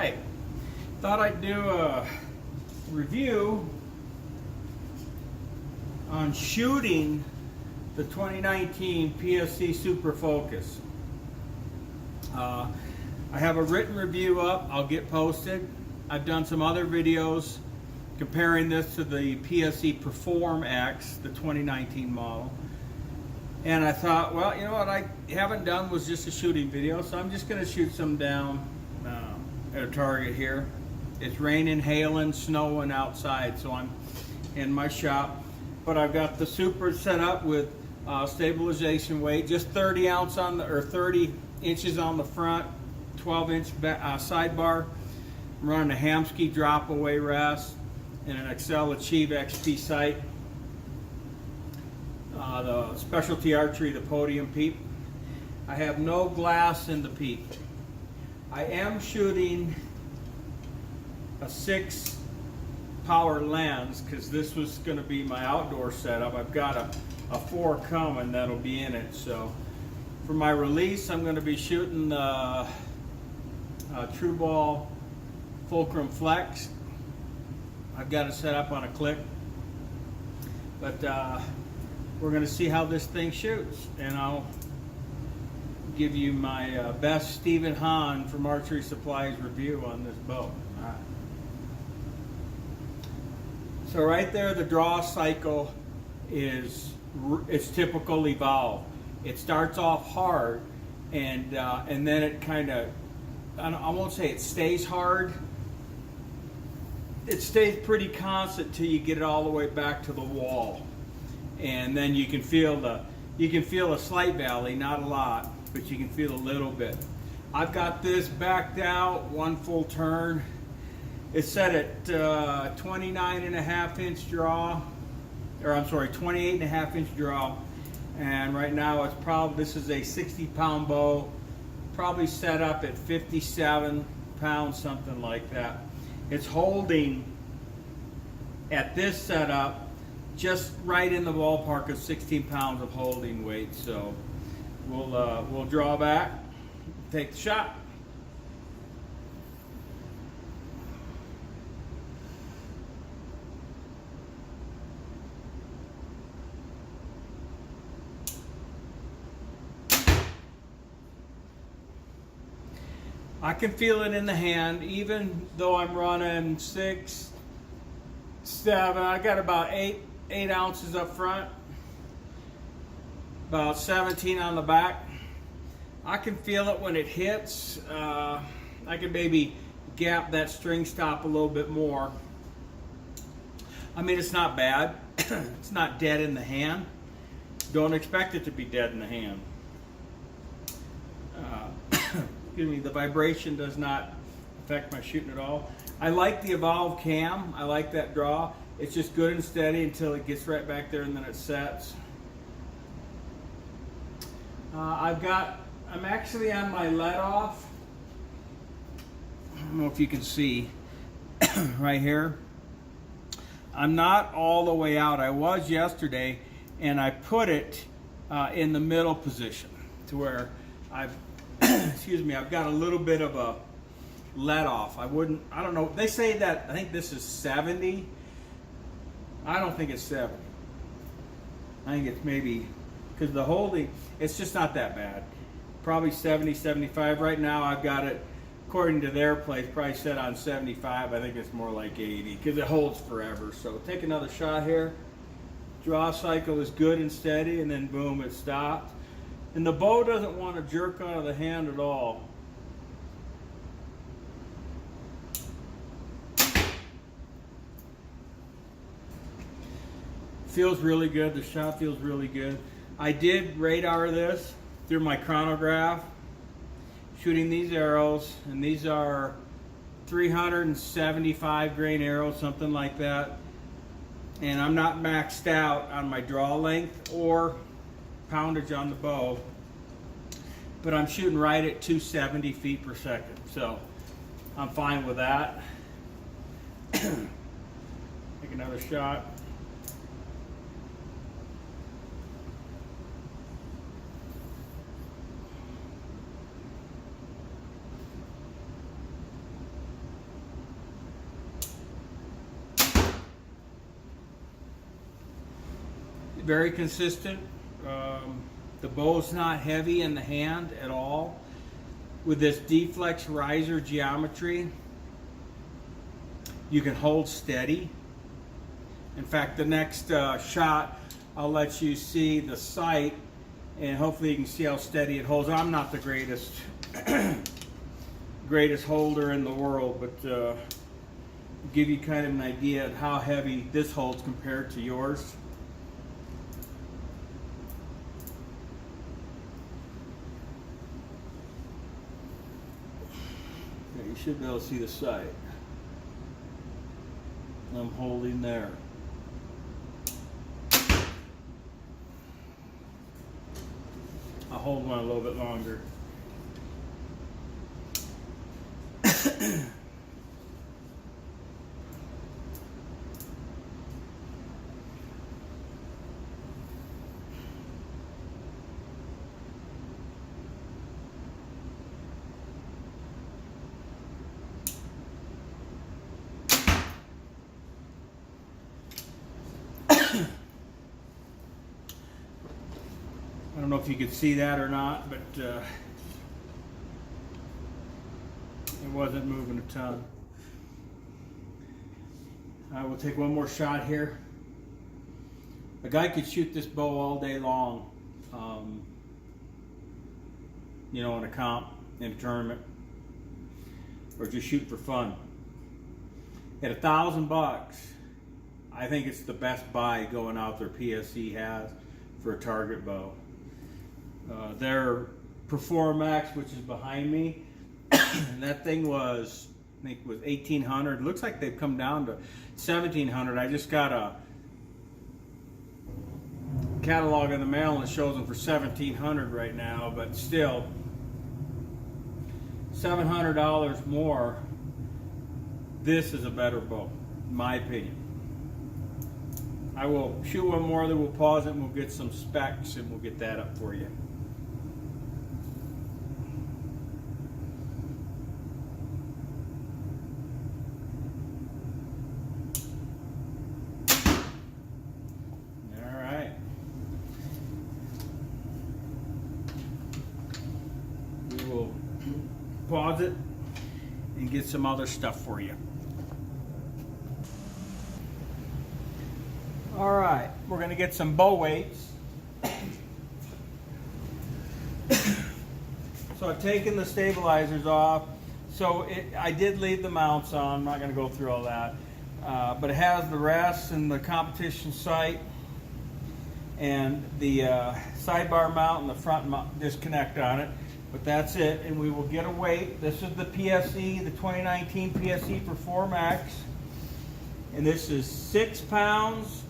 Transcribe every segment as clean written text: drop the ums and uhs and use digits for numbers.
Alright, thought I'd do a review on shooting the 2019 Pse Supra Focus. I have a written review up, I'll get posted. I've done some other videos comparing this to the Pse Perform X, the 2019 model. And I thought, well, you know what I haven't done was just a shooting video, so I'm just going to shoot some down at a target here. It's raining, hailing, snowing outside, so I'm in my shop. But I've got the Supra set up with stabilization weight, just 30 ounce on the, or 30 inches on the front, 12-inch sidebar. I'm running a Hamsky drop away rest and an Excel Achieve XP sight. The specialty archery, the podium peep. I have no glass in the peep. I am shooting a 6 power lens because this was going to be my outdoor setup. I've got a 4 coming that'll be in it. So for my release, I'm going to be shooting the True Ball Fulcrum Flex. I've got it set up on a click, but we're going to see how this thing shoots, and I'll give you my best Stephen Hahn from Archery Supplies review on this bow. All right. So right there, the draw cycle is it's typical evolve. It starts off hard, and then it kind of, I won't say it stays hard. It stays pretty constant till you get it all the way back to the wall, and then you can feel a slight valley, not a lot, but you can feel a little bit. I've got this backed out, 1 full turn. It's set at 29.5-inch draw, or I'm sorry, 28.5-inch draw, and right now it's probably, this is a 60-pound bow, probably set up at 57 pounds, something like that. It's holding at this setup just right in the ballpark of 16 pounds of holding weight. So we'll draw back, take the shot. I can feel it in the hand, even though I'm running 6, 7. I got about 8 ounces up front, about 17 on the back. I can feel it when it hits. I can maybe gap that string stop a little bit more. I mean, it's not bad. It's not dead in the hand. Don't expect it to be dead in the hand. Excuse me, the vibration does not affect my shooting at all. I like the Evolve cam. I like that draw. It's just good and steady until it gets right back there and then it sets. I'm actually on my let off. I don't know if you can see right here. I'm not all the way out. I was yesterday, and I put it in the middle position to where excuse me, I've got a little bit of a let off. I don't know, they say that, I think this is 70. I don't think it's 70. I think it's maybe, because the holding, it's just not that bad. Probably 70, 75. Right now I've got it, according to their place, probably set on 75. I think it's more like 80, because it holds forever. So take another shot here. Draw cycle is good and steady, and then boom, it stopped. And the bow doesn't want to jerk out of the hand at all. Feels really good. The shot feels really good. I did radar this through my chronograph, shooting these arrows, and these are 375 grain arrows, something like that. And I'm not maxed out on my draw length or poundage on the bow, but I'm shooting right at 270 feet per second, so I'm fine with that. Take another shot. very consistent. The bow's not heavy in the hand at all. With this D-flex riser geometry, you can hold steady. In fact, the next shot, I'll let you see the sight, and hopefully you can see how steady it holds. I'm not the greatest greatest holder in the world, but give you kind of an idea of how heavy this holds compared to yours. Yeah, you should be able to see the sight. I'm holding there. I'll hold one a little bit longer. I don't know if you could see that or not, but it wasn't moving a ton. I will take one more shot here. A guy could shoot this bow all day long, you know, in a comp, in a tournament, or just shoot for fun. At $1,000, I think it's the best buy going out there Pse has for a target bow. Their Performax, which is behind me, and that thing was, I think, was $1,800. Looks like they've come down to $1,700. I just got a catalog in the mail and it shows them for $1,700 right now, but still $700 more. This is a better bow, in my opinion. I will shoot one more, then we'll pause it and we'll get some specs and we'll get that up for you. Pause it and get some other stuff for you. All right, we're going to get some bow weights. So I've taken the stabilizers off. So I did leave the mounts on. I'm not going to go through all that. But it has the rest and the competition sight and the sidebar mount and the front mount disconnect on it. But that's it, and we will get a weight. This is the PSE, the 2019 PSE Performax, and this is 6 pounds,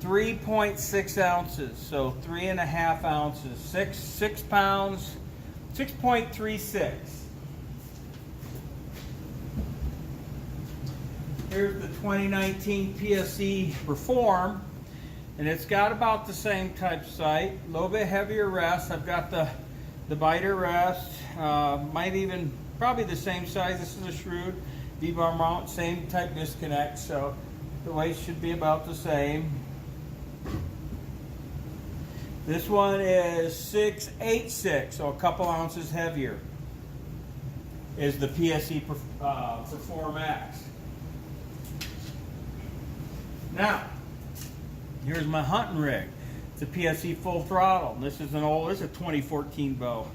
3.6 ounces, so 3.5 ounces, 6 pounds, 6.36. Here's the 2019 PSE Perform, and it's got about the same type sight, a little bit heavier rest. I've got the biter rest, might even, probably the same size. This is a Shrewd V-bar mount, same type disconnect, so the weight should be about the same. This one is 6.86, so a couple ounces heavier, is the PSE Performax. Now, here's my hunting rig. It's a PSE full throttle. This is a 2014 bow,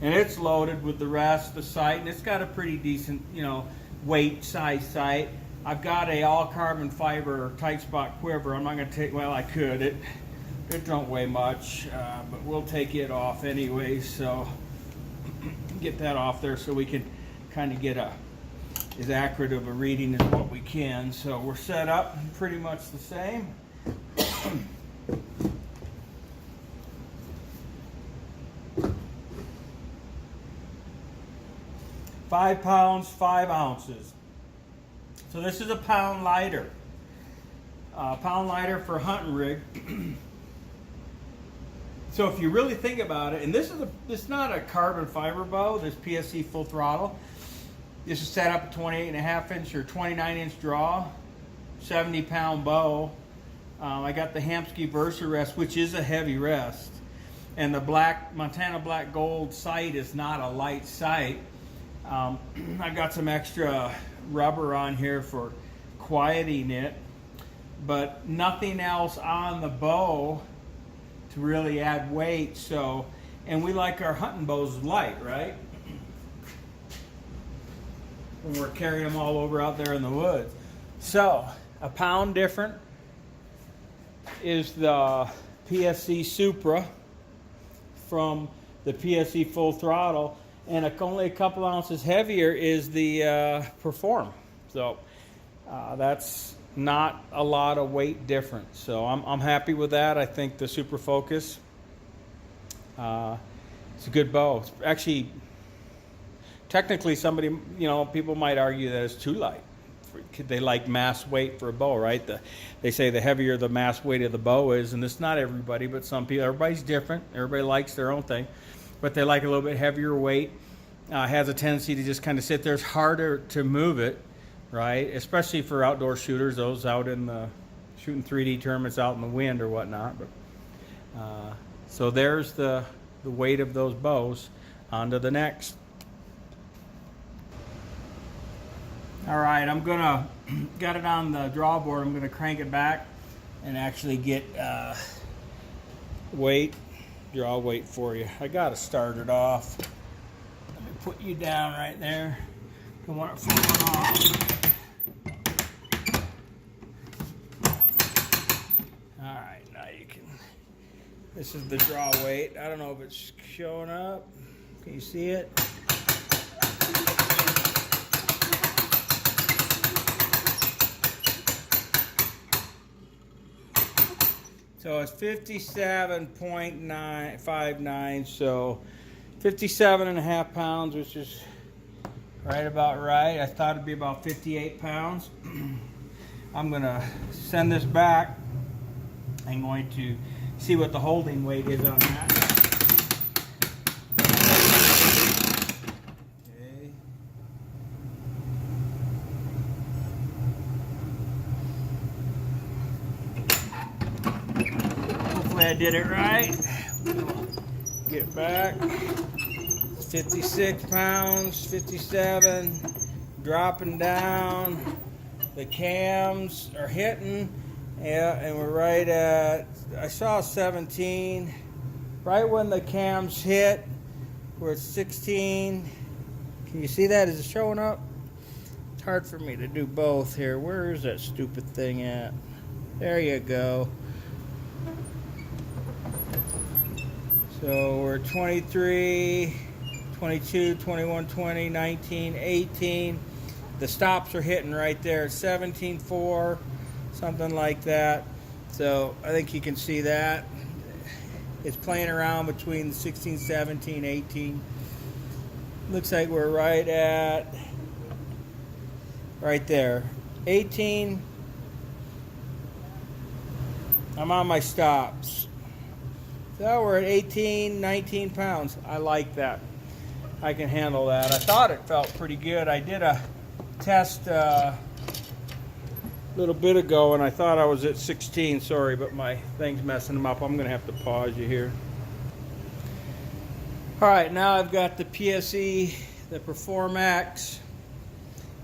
and it's loaded with the rest, the sight, and it's got a pretty decent, you know, weight size sight. I've got a all carbon fiber tight spot quiver. I'm not going to take, well, I could. It don't weigh much, but we'll take it off anyway. So get that off there so we can kind of get as accurate of a reading as what we can. So we're set up pretty much the same. 5 pounds, 5 ounces. So this is a pound lighter. Pound lighter for a hunting rig. So if you really think about it, and this is not a carbon fiber bow, this PSE full throttle. This is set up a 28.5 inch or 29 inch draw, 70 pound bow. I got the Hamsky Versa rest, which is a heavy rest. And the black Montana Black Gold sight is not a light sight. I got some extra rubber on here for quieting it, but nothing else on the bow to really add weight. So, and we like our hunting bows light, right? When we're carrying them all over out there in the woods. So, a pound different is the Pse Supra from the Pse Full Throttle, and only a couple ounces heavier is the Perform. So that's not a lot of weight difference. So I'm happy with that. I think the Supra Focus, it's a good bow. It's actually, technically, people might argue that it's too light. They like mass weight for a bow, right? They say the heavier the mass weight of the bow is, and it's not everybody, but some people. Everybody's different. Everybody likes their own thing, but they like a little bit heavier weight. Has a tendency to just kind of sit there. It's harder to move it, right? Especially for outdoor shooters, those out in the shooting 3D tournaments out in the wind or whatnot. But so there's the weight of those bows. On to the next. All right, I'm gonna got it on the draw board. I'm gonna crank it back and actually get draw weight for you. I gotta start it off. Let me put you down right there. Don't want it falling off. All right, now you can. This is the draw weight. I don't know if it's showing up. Can you see it? So it's 57.959, so 57.5 pounds, which is right about right. I thought it'd be about 58 pounds. I'm gonna send this back. I'm going to see what the holding weight is on that. I did it right. Get back. 56 pounds, 57, dropping down. The cams are hitting, yeah, and we're right at, I saw 17. Right when the cams hit, we're at 16. Can you see that? Is it showing up? It's hard for me to do both here. Where is that stupid thing at? There you go. So we're 23, 22, 21, 20, 19, 18. The stops are hitting right there, 17.4, something like that. So I think you can see that. It's playing around between 16, 17, 18. Looks like we're right there. 18. I'm on my stops. So we're at 18, 19 pounds. I like that. I can handle that. I thought it felt pretty good. I did a test a little bit ago, and I thought I was at 16. Sorry, but my thing's messing them up. I'm going to have to pause you here. All right, now I've got the PSE, the Perform X,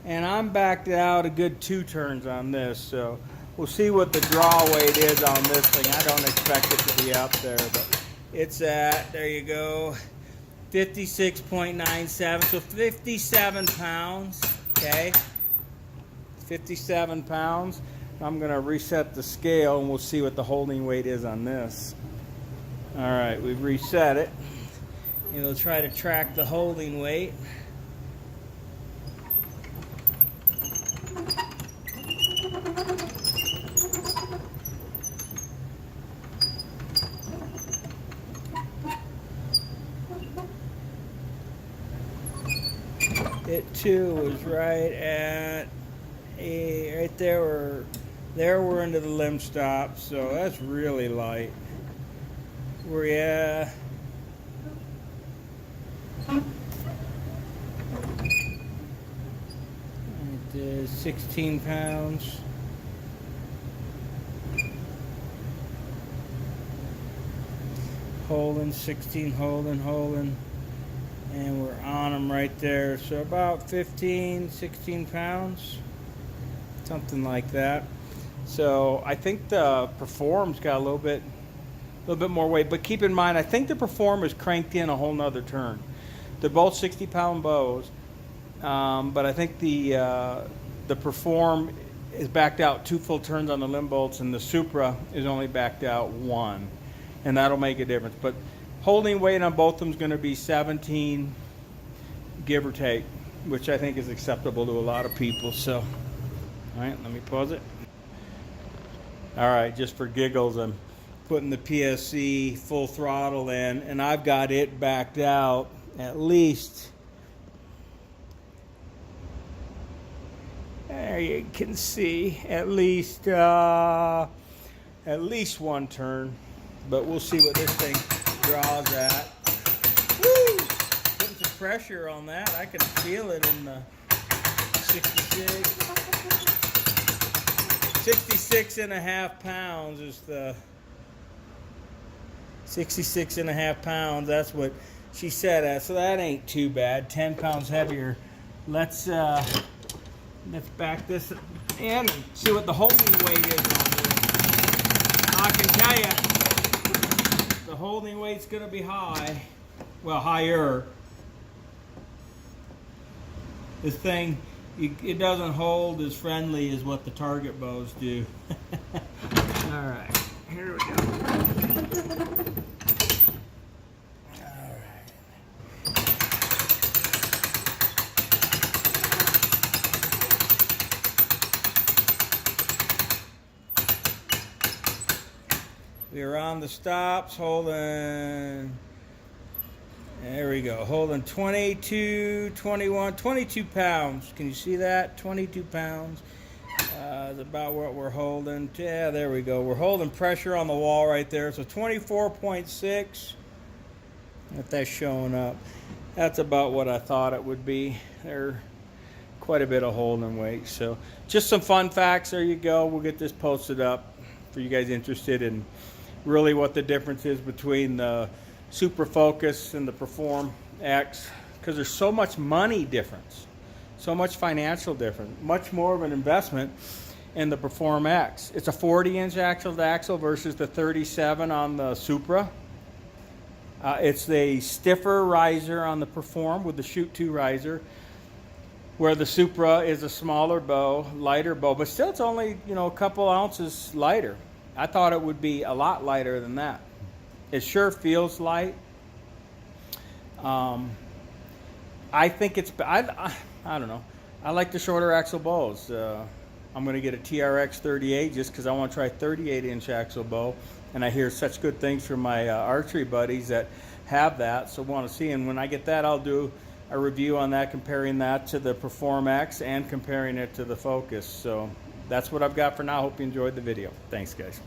and I'm backed out a good 2 turns on this. So we'll see what the draw weight is on this thing. I don't expect it to be up there, but it's at, there you go, 56.97, so 57 pounds, okay? 57 pounds. I'm gonna reset the scale and we'll see what the holding weight is on this. All right, we've reset it. And we'll try to track the holding weight. It too was right at right there. We're into the limb stop, so that's really light. We're it is 16 pounds. holding, 16 holding, and we're on them right there. So about 15, 16 pounds, something like that. So I think the Perform's got a little bit more weight, but keep in mind, I think the Perform is cranked in a whole nother turn. They're both 60-pound bows, but I think the Perform is backed out 2 full turns on the limb bolts, and the Supra is only backed out 1, and that'll make a difference. But holding weight on both of them is going to be 17, give or take, which I think is acceptable to a lot of people. So, all right, let me pause it. All right, just for giggles, I'm putting the PSC full throttle in, and I've got it backed out at least, there you can see, at least 1 turn, but we'll see what this thing draws at. Woo! Putting some pressure on that. I can feel it in the 66 and a half pounds is the 66 and a half pounds. That's what she said at, so that ain't too bad. 10 pounds heavier. Let's back this in and see what the holding weight is on this. I can tell you the holding weight's going to be high. Well, higher. This thing, it doesn't hold as friendly as what the Target bows do. All right, here we go. We are on the stops, holding, there we go, holding 22, 21, 22 pounds. Can you see that? 22 pounds is about what we're holding. Yeah, there we go. We're holding pressure on the wall right there. So 24.6, if that's showing up. That's about what I thought it would be. There's quite a bit of holding weight. So just some fun facts. There you go. We'll get this posted up for you guys interested in really what the difference is between the Supra Focus and the Perform X, because there's so much money difference, so much financial difference, much more of an investment in the Perform X. It's a 40-inch axle to axle versus the 37 on the Supra. It's the stiffer riser on the Perform with the Shoot 2 riser, where the Supra is a smaller bow, lighter bow, but still it's only, you know, a couple ounces lighter. I thought it would be a lot lighter than that. It sure feels light. I think it's, I don't know. I like the shorter axle bows. I'm going to get a TRX 38 just because I want to try 38-inch axle bow. And I hear such good things from my archery buddies that have that, so want to see. And when I get that, I'll do a review on that, comparing that to the Perform X and comparing it to the Focus. So that's what I've got for now. Hope you enjoyed the video. Thanks, guys.